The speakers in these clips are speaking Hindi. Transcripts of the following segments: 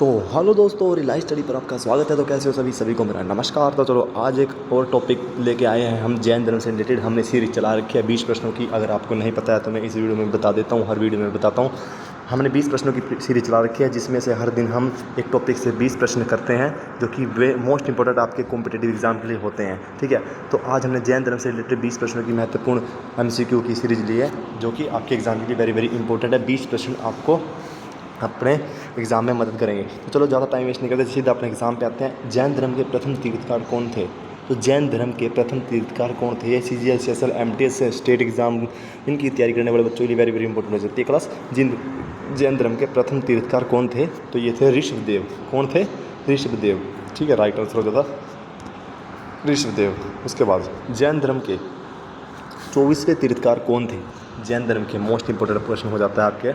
तो हेलो दोस्तों, रिलाइज स्टडी पर आपका स्वागत है। तो कैसे हो सभी को मेरा नमस्कार। तो चलो आज एक और टॉपिक लेके आए हैं हम जैन धर्म से रिलेटेड। हमने सीरीज चला रखी है 20 प्रश्नों की। अगर आपको नहीं पता है तो मैं इस वीडियो में बता देता हूँ, हर वीडियो में बताता हूँ। हमने 20 प्रश्नों की सीरीज चला रखी है, जिसमें से हर दिन हम एक टॉपिक से 20 प्रश्न करते हैं, जो कि वे मोस्ट इंपॉर्टेंट आपके कॉम्पिटेटिव एग्जाम के लिए होते हैं। ठीक है, तो आज हमने जैन धर्म से रिलेटेड 20 प्रश्नों की महत्वपूर्ण MCQ की सीरीज ली है, जो कि आपके एग्जाम के लिए वेरी वेरी इंपॉर्टेंट है। 20 प्रश्न आपको अपने एग्ज़ाम में मदद करेंगे। तो चलो ज़्यादा टाइम वेस्ट नहीं करते, सीधा अपने एग्ज़ाम पे आते हैं। जैन धर्म के प्रथम तीर्थकार कौन थे? तो जैन धर्म के प्रथम तीर्थकार कौन थे? ये CGL, CSL, MTS state exam इनकी तैयारी करने वाले बच्चों के लिए वेरी वेरी इंपॉर्टेंट हो जाती है क्लास। जैन धर्म के प्रथम तीर्थकार कौन थे? तो ये थे ऋषभदेव। कौन थे? ऋषभदेव। ठीक है, राइट आंसर हो जाता ऋषभदेव। उसके बाद जैन धर्म के 24वें तीर्थकार कौन थे? जैन धर्म के मोस्ट इंपॉर्टेंट प्रश्न हो जाता है आपके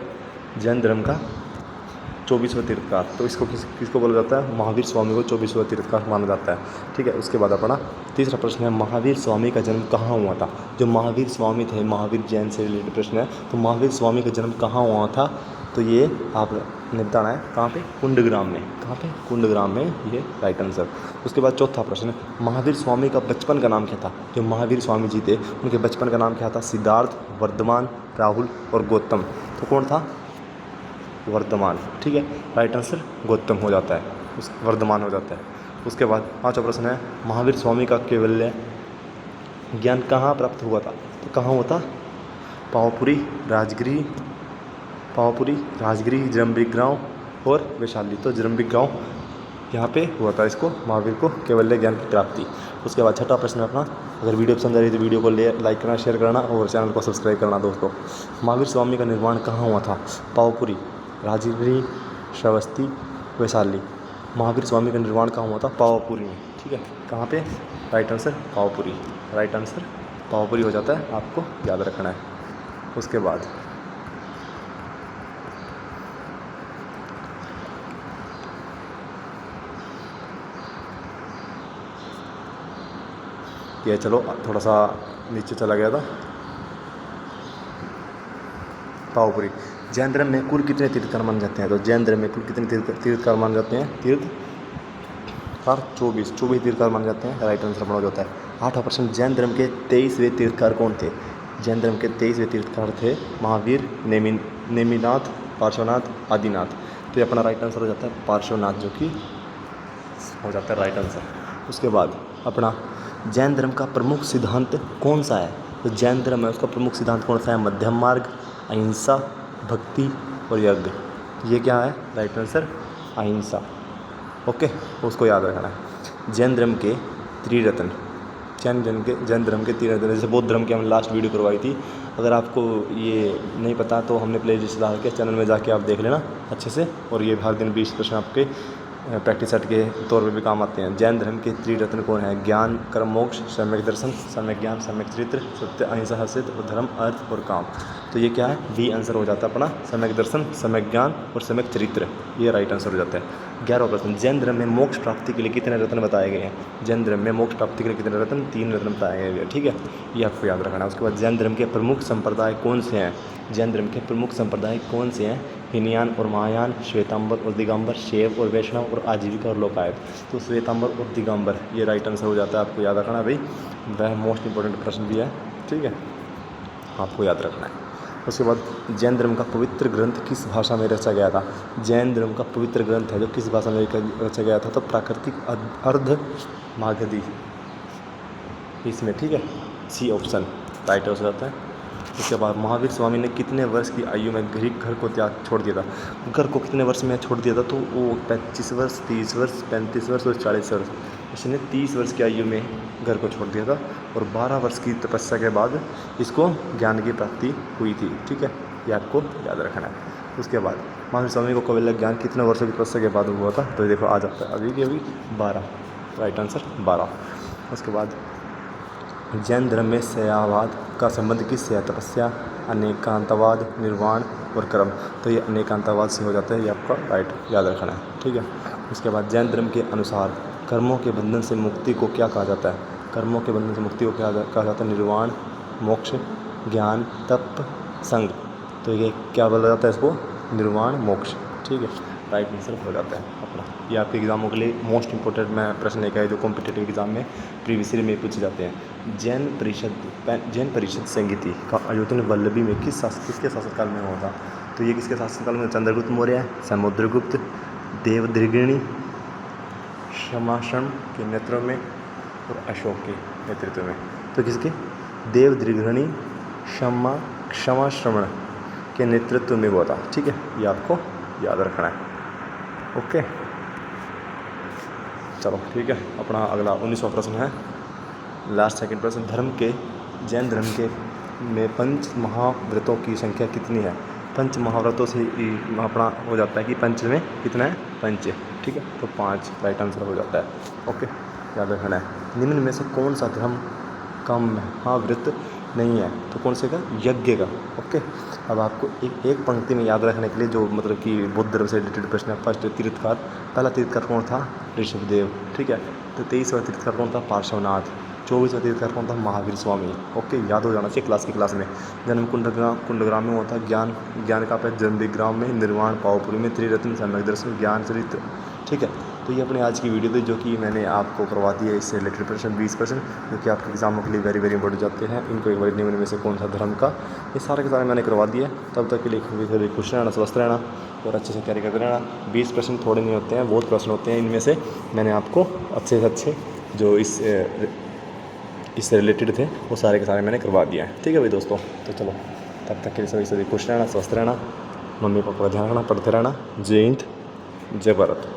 जैन धर्म का 24वां तीर्थकार। तो इसको किसको बोला जाता है? महावीर स्वामी को 24वां तीर्थकार माना जाता है। ठीक है, उसके बाद अपना तीसरा प्रश्न है, महावीर स्वामी का जन्म कहाँ हुआ था? जो महावीर स्वामी थे, महावीर जैन से रिलेटेड प्रश्न है। तो महावीर स्वामी का जन्म कहाँ हुआ था? तो ये आपने बताना है कहाँ पे? कुंडग्राम में। कहाँ पे? कुंडग्राम में, ये राइट आंसर। उसके बाद चौथा प्रश्न, महावीर स्वामी का बचपन का नाम क्या था? जो महावीर स्वामी जी थे उनके बचपन का नाम क्या था? सिद्धार्थ, वर्धमान, राहुल और गौतम। तो कौन था? वर्धमान। ठीक है, राइट आंसर गौतम हो जाता है, उस वर्धमान हो जाता है। उसके बाद पांचवा प्रश्न है, महावीर स्वामी का कैवल्य ज्ञान कहाँ प्राप्त हुआ था? तो कहाँ हुआ था? पावापुरी, राजगिरी, जरम्बिक गाँव और वैशाली। तो जरम्बिक गाँव यहाँ पे हुआ था इसको, महावीर को कैवल्य ज्ञान की प्राप्ति। उसके बाद छठा प्रश्न अपना, अगर वीडियो पसंद आ रही है तो वीडियो को लाइक करना, शेयर करना और चैनल को सब्सक्राइब करना दोस्तों। महावीर स्वामी का निर्माण कहाँ हुआ था? पावापुरी, राजगिरी, श्रावस्ती, वैशाली। महावीर स्वामी का निर्माण कहाँ हुआ था? पावापुरी में। ठीक है, कहाँ पे? Right answer Pawapuri. Right answer Pawapuri हो जाता है, आपको याद रखना है। उसके बाद ये चलो थोड़ा सा नीचे चला गया था। पावापुरी। जैन धर्म में कुल कितने तीर्थकार माने जाते हैं? तो जैन धर्म में कुल कितने तीर्थकार माने जाते हैं? तीर्थकार 24 तीर्थकार माने जाते हैं। राइट आंसर बना जाता है। आठवां प्रश्न, जैन धर्म के 23वें तीर्थकार कौन थे? जैन धर्म के 23वें तीर्थकार थे महावीर, नेमिनाथ, पार्श्वनाथ, आदिनाथ। तो ये अपना राइट आंसर हो जाता है पार्श्वनाथ, जो कि हो जाता है राइट आंसर। उसके बाद अपना जैन धर्म का प्रमुख सिद्धांत कौन सा है? तो जैन धर्म है उसका प्रमुख सिद्धांत कौन सा है? मध्यम मार्ग, अहिंसा, भक्ति और यज्ञ। ये क्या है? राइट आंसर अहिंसा। ओके, उसको याद रखना है। जैन धर्म के त्रिरत्न, जैन धर्म के त्रिरत्न, जैसे बौद्ध धर्म की हमने लास्ट वीडियो करवाई थी। अगर आपको ये नहीं पता तो हमने प्ले लिस्ट डाल के चैनल में जाके आप देख लेना अच्छे से। और ये हर दिन 20 प्रश्न आपके प्रैक्टिस सेट के तौर पे भी काम आते हैं। जैन धर्म के त्रिरत्न कौन है? ज्ञान, कर्म, मोक्ष, सम्यक दर्शन, सम्यक ज्ञान, सम्यक चरित्र, सत्य, अहिंसा, हसत और धर्म, अर्थ और काम। तो ये क्या है? बी आंसर हो जाता है अपना सम्यक दर्शन, सम्यक ज्ञान और सम्यक चरित्र। ये राइट आंसर हो जाता है। 11वां प्रश्न, जैन धर्म में मोक्ष प्राप्ति के लिए कितने रत्न बताए गए हैं? जैन धर्म में मोक्ष प्राप्ति के लिए कितने रत्न? 3 रत्न बताए गए हैं। ठीक है, ये आपको याद रखना है। उसके बाद जैन धर्म के प्रमुख संप्रदाय कौन से हैं? जैन धर्म के प्रमुख संप्रदाय कौन से हैं? हीनयान और महायान, श्वेतांबर और दिगंबर, शैव और वैष्णव और आजीविका और लोकायत। तो श्वेतांबर और दिगंबर ये राइट आंसर हो जाता है, आपको याद रखना भाई, वह मोस्ट इंपॉर्टेंट प्रश्न भी है। ठीक है, आपको याद रखना है। उसके बाद जैन धर्म का पवित्र ग्रंथ किस भाषा में रचा गया था? जैन धर्म का पवित्र ग्रंथ है जो किस भाषा में रचा गया था? तो प्राकृतिक अर्ध मागधी इसमें। ठीक है, सी ऑप्शन राइट हो जाता है। उसके बाद महावीर स्वामी ने कितने वर्ष की आयु में घर को छोड़ दिया था? घर को कितने वर्ष में छोड़ दिया था? तो वो 25 वर्ष, 30 वर्ष, 35 वर्ष और 40 वर्ष। इसने 30 वर्ष की आयु में घर को छोड़ दिया था और 12 वर्ष की तपस्या के बाद इसको ज्ञान की प्राप्ति हुई थी। ठीक है, ये आपको याद रखना है। उसके बाद महावीर स्वामी को कैवल्य ज्ञान कितने वर्षों की तपस्या के बाद हुआ था? तो ये देखो आ जाता है अभी की अभी 12। Right answer 12। उसके बाद जैन धर्म में शैवावाद का संबंध किससे है? तपस्या, अनेकांतवाद, निर्वाण और कर्म। तो ये अनेकांतवाद से हो जाता है, ये आपका राइट याद रखना है। ठीक है, उसके बाद जैन धर्म के अनुसार कर्मों के बंधन से मुक्ति को क्या कहा जाता है? कर्मों के बंधन से मुक्ति को क्या कहा जाता है? निर्वाण, मोक्ष, ज्ञान, तप, संग। तो ये क्या बोला जाता है इसको? निर्वाण, मोक्ष। ठीक है, राइट आंसर हो जाता है अपना। ये आपके एग्जामों के लिए मोस्ट इंपॉर्टेंट मैं प्रश्न एक है जो कॉम्पिटेटिव एग्जाम में प्रीवियस ईयर में पूछे जाते हैं। जैन परिषद समिति का आयोजन वल्लभी में किसके शासनकाल में हुआ था? तो ये किसके शासनकाल में? चंद्रगुप्त मौर्य, समुद्रगुप्त, देवदृगिणी, क्षमाश्रम के नेतृत्व में और अशोक के नेतृत्व में। तो किसके? देवदृगिणी क्षमाश्रम के नेतृत्व में हुआ था। ठीक है, ये आपको याद रखना है। ओके, चलो ठीक है। अपना अगला 19वां प्रश्न है, लास्ट सेकंड प्रश्न। जैन धर्म के में पंच महाव्रतों की संख्या कितनी है? पंच महाव्रतों से अपना हो जाता है कि पंच में कितना है? पंच। ठीक है, तो 5 राइट आंसर हो जाता है। ओके, याद रखना है। निम्न में से कौन सा धर्म का महाव्रत नहीं है? तो कौन से का? यज्ञ का। ओके, अब आपको एक पंक्ति में याद रखने के लिए जो मतलब कि बुद्ध धर्म से रिलेटेड प्रश्न है। फर्स्ट तीर्थकार, पहला तीर्थकार कौन था? ऋषभदेव। ठीक है, तो 23वां तीर्थकार कौन था? पार्श्वनाथ। 24वां तीर्थकार कौन था? महावीर स्वामी। ओके, याद हो जाना चाहिए क्लास में। जन्म कुंडग्राम में होता है ज्ञान का जन्म विग्राम में, निर्वाण पावपुरी में, त्रिरत्न सम्यक दर्शन, ज्ञान चरित्र। ठीक है, तो ये अपनी आज की वीडियो थी जो कि मैंने आपको करवा दी है। इससे रिलेटेड प्रश्न 20% जो कि आपके एग्जामों के लिए वेरी वेरी इंपॉर्टेंट जाते हैं। इनको एक बार निम्न में से कौन सा धर्म का, ये सारे के सारे मैंने करवा दिए। तब तक के लिए खुश रहना, स्वस्थ रहना और अच्छे से तैयारी करते रहना। 20% थोड़े नहीं होते हैं, बहुत प्रश्न होते हैं। इनमें से मैंने आपको अच्छे से अच्छे जो इससे रिलेटेड थे वो सारे के सारे मैंने करवा दिया है। ठीक है भाई दोस्तों, तो चलो तब तक के लिए सभी खुश रहना, स्वस्थ रहना, मम्मी पापा का ध्यान रखना, पढ़ते रहना। जय हिंद, जय भारत।